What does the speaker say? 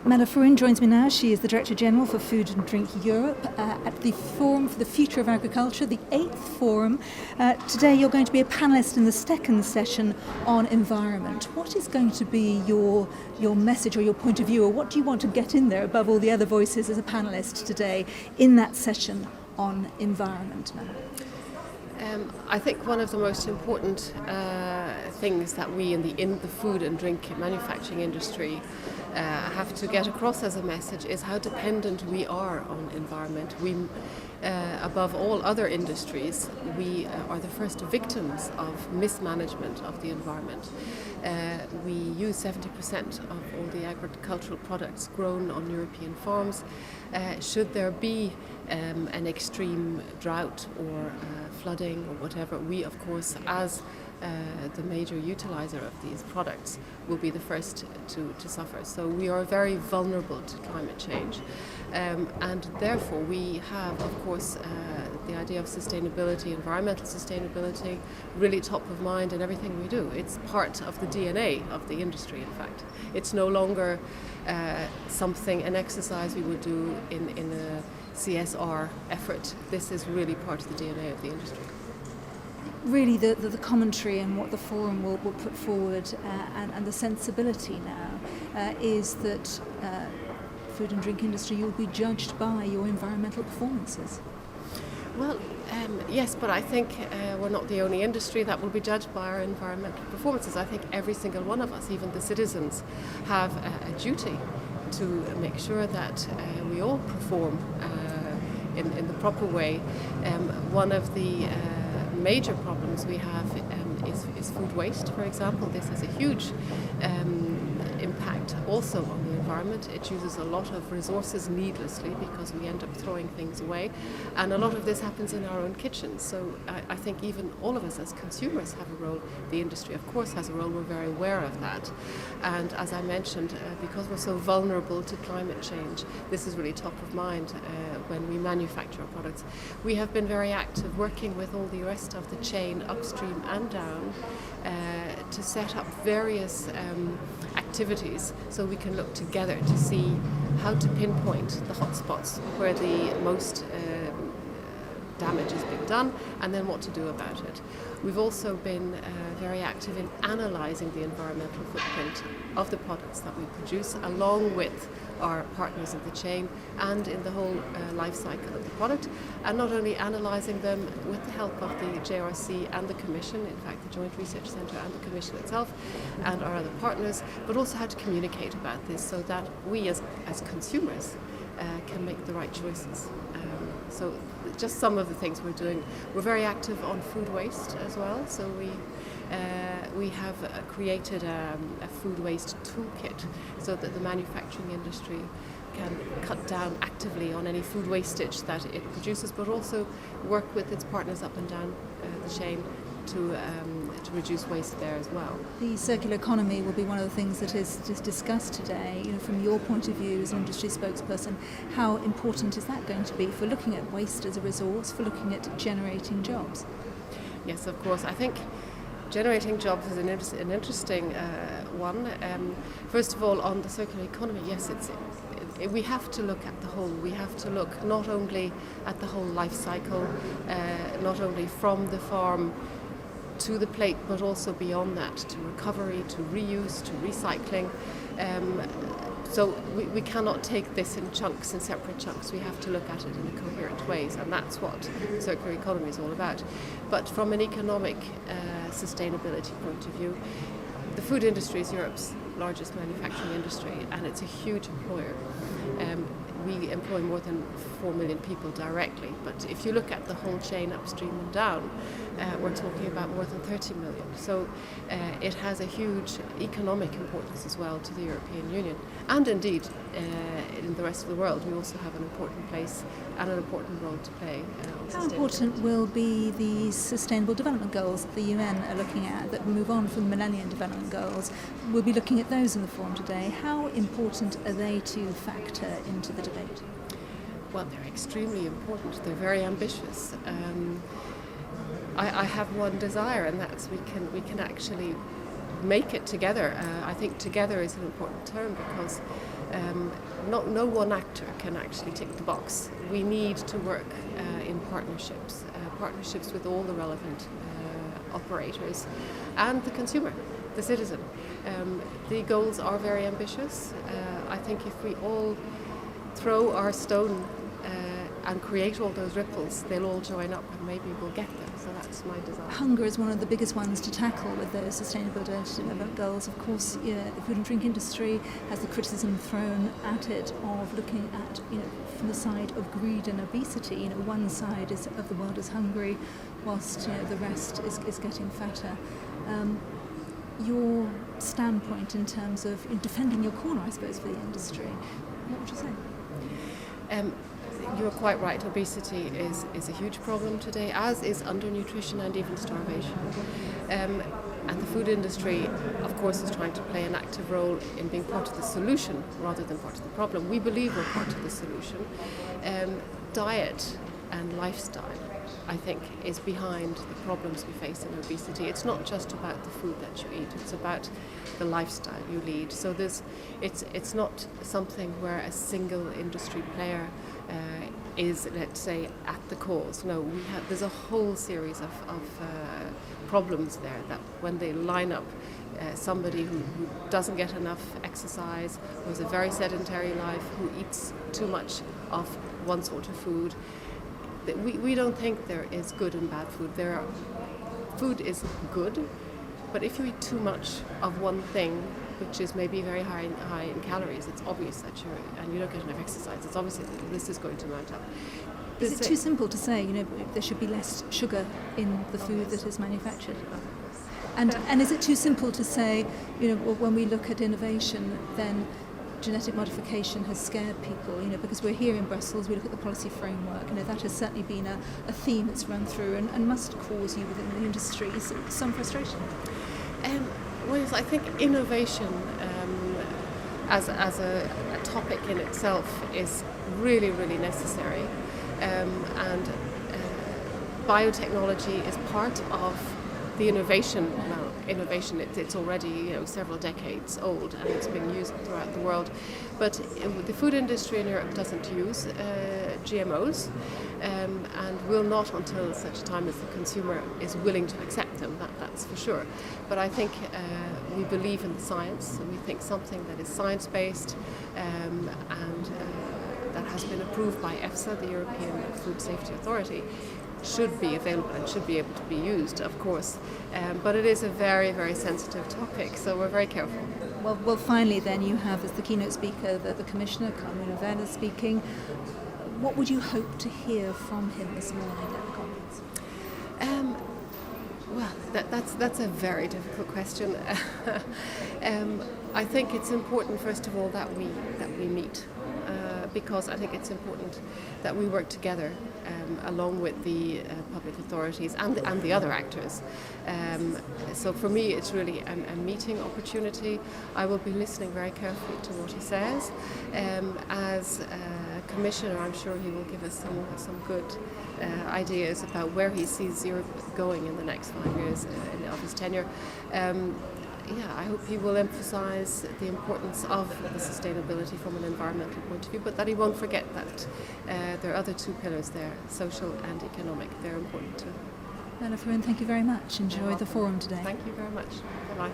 Mella Frewen joins me now. She is the Director General for Food and Drink Europe at the Forum for the Future of Agriculture, the 8th Forum. Today you're going to be a panellist in the second session on environment. What is going to be your message or your point of view, or what do you want to get in there above all the other voices as a panellist today in that session on environment, Mella? I think one of the most important things that we in the food and drink manufacturing industry have to get across as a message is how dependent we are on environment. We, above all other industries, we are the first victims of mismanagement of the environment. We use 70% of all the agricultural products grown on European farms. Should there be an extreme drought or flooding or whatever, we of course, as the major utilizer of these products, will be the first to suffer. So we are very vulnerable to climate change, and therefore we have, of course, the idea of sustainability, environmental sustainability, really top of mind in everything we do. It's part of the DNA of the industry, in fact. It's no longer an exercise we would do in a CSR effort. This is really part of the DNA of the industry. Really the commentary and what the forum will put forward and the sensibility now is that food and drink industry, you'll be judged by your environmental performances. Well, yes, but I think we're not the only industry that will be judged by our environmental performances. I think every single one of us, even the citizens, have a duty to make sure that we all perform in the proper way. One of the major problems we have is food waste, for example. This has a huge impact also on the environment. It uses a lot of resources needlessly because we end up throwing things away, and a lot of this happens in our own kitchens. So I think even all of us as consumers have a role. The industry, of course, has a role. We're very aware of that, and as I mentioned, because we're so vulnerable to climate change, this is really top of mind when we manufacture our products. We have been very active working with all the rest of the chain, upstream and down, to set up various activities so we can look together to see how to pinpoint the hotspots where the most damage is being done, and then what to do about it. We've also been very active in analysing the environmental footprint of the products that we produce, along with our partners in the chain and in the whole life cycle of the product, and not only analysing them with the help of the JRC and the Commission, in fact the Joint Research Centre and the Commission itself and our other partners, but also how to communicate about this so that we as consumers can make the right choices. So just some of the things we're doing. We're very active on food waste as well, so we have created a food waste toolkit so that the manufacturing industry can cut down actively on any food wastage that it produces, but also work with its partners up and down the chain to reduce waste there as well. The circular economy will be one of the things that is discussed today. You know, from your point of view as an industry spokesperson, how important is that going to be for looking at waste as a resource, for looking at generating jobs? Yes, of course. I think generating jobs is an interesting one. First of all, on the circular economy, yes, we have to look at the whole. We have to look not only at the whole life cycle, not only from the farm to the plate, but also beyond that, to recovery, to reuse, to recycling. So we cannot take this in chunks, in separate chunks. We have to look at it in a coherent ways, and that's what circular economy is all about. But from an economic sustainability point of view, the food industry is Europe's largest manufacturing industry, and it's a huge employer. We employ more than 4 million people directly, but if you look at the whole chain upstream and down, we're talking about more than 30 million. So it has a huge economic importance as well to the European Union, and indeed in the rest of the world. We also have an important place and an important role to play. How important will be the Sustainable Development Goals that the UN are looking at, that move on from the Millennium Development Goals? We'll be looking at those in the forum today. How important are they to factor into the debate? Well, they're extremely important. They're very ambitious. I have one desire, and that's we can actually make it together. I think together is an important term because No one actor can actually tick the box. We need to work in partnerships with all the relevant operators and the consumer, the citizen. The goals are very ambitious. I think if we all throw our stone and create all those ripples, they'll all join up and maybe we'll get there. So that's my desire. Hunger is one of the biggest ones to tackle with those sustainable development goals. Of course, the food and drink industry has the criticism thrown at it of looking at, from the side of greed and obesity. One side of the world is hungry, whilst the rest is getting fatter. Your standpoint in terms of defending your corner, I suppose, for the industry, what would you say? You're quite right. Obesity is a huge problem today, as is undernutrition and even starvation. And the food industry, of course, is trying to play an active role in being part of the solution rather than part of the problem. We believe we're part of the solution. Diet and lifestyle, I think, is behind the problems we face in obesity. It's not just about the food that you eat, it's about the lifestyle you lead. So it's not something where a single industry player is, let's say, at the cause. No, there's a whole series of problems there that when they line up, somebody who doesn't get enough exercise, who has a very sedentary life, who eats too much of one sort of food, we don't think there is good and bad food. Food is good, but if you eat too much of one thing, which is maybe very high in calories, it's obvious that you don't get enough exercise. It's obvious that this is going to mount up. Is it too simple to say, there should be less sugar in the food that is manufactured? And is it too simple to say, when we look at innovation, then genetic modification has scared people, because we're here in Brussels, we look at the policy framework, that has certainly been a theme that's run through and must cause you within the industry some frustration. Well, I think innovation as a topic in itself is really, really necessary, and biotechnology is part of the innovation. Well, innovation, it's already several decades old and it's being used throughout the world, but the food industry in Europe doesn't use GMOs, and will not until such time as the consumer is willing to accept them, that's for sure. But I think we believe in the science, and we think something that is science-based and that has been approved by EFSA, the European Food Safety Authority, should be available and should be able to be used, of course. But it is a very, very sensitive topic, so we're very careful. Well, finally then, you have as the keynote speaker the Commissioner, Carmina Vella, speaking. What would you hope to hear from him this morning at the conference? Well, that's a very difficult question. I think it's important, first of all, that we meet, because I think it's important that we work together along with the public authorities and the other actors. So for me, it's really a meeting opportunity. I will be listening very carefully to what he says. As Commissioner, I'm sure he will give us some good ideas about where he sees Europe going in the next 5 years of his tenure. I hope he will emphasise the importance of the sustainability from an environmental point of view, but that he won't forget that there are other two pillars there, social and economic. They're important too. Mella Frewen, thank you very much. Enjoy the forum today. Thank you very much. Bye-bye.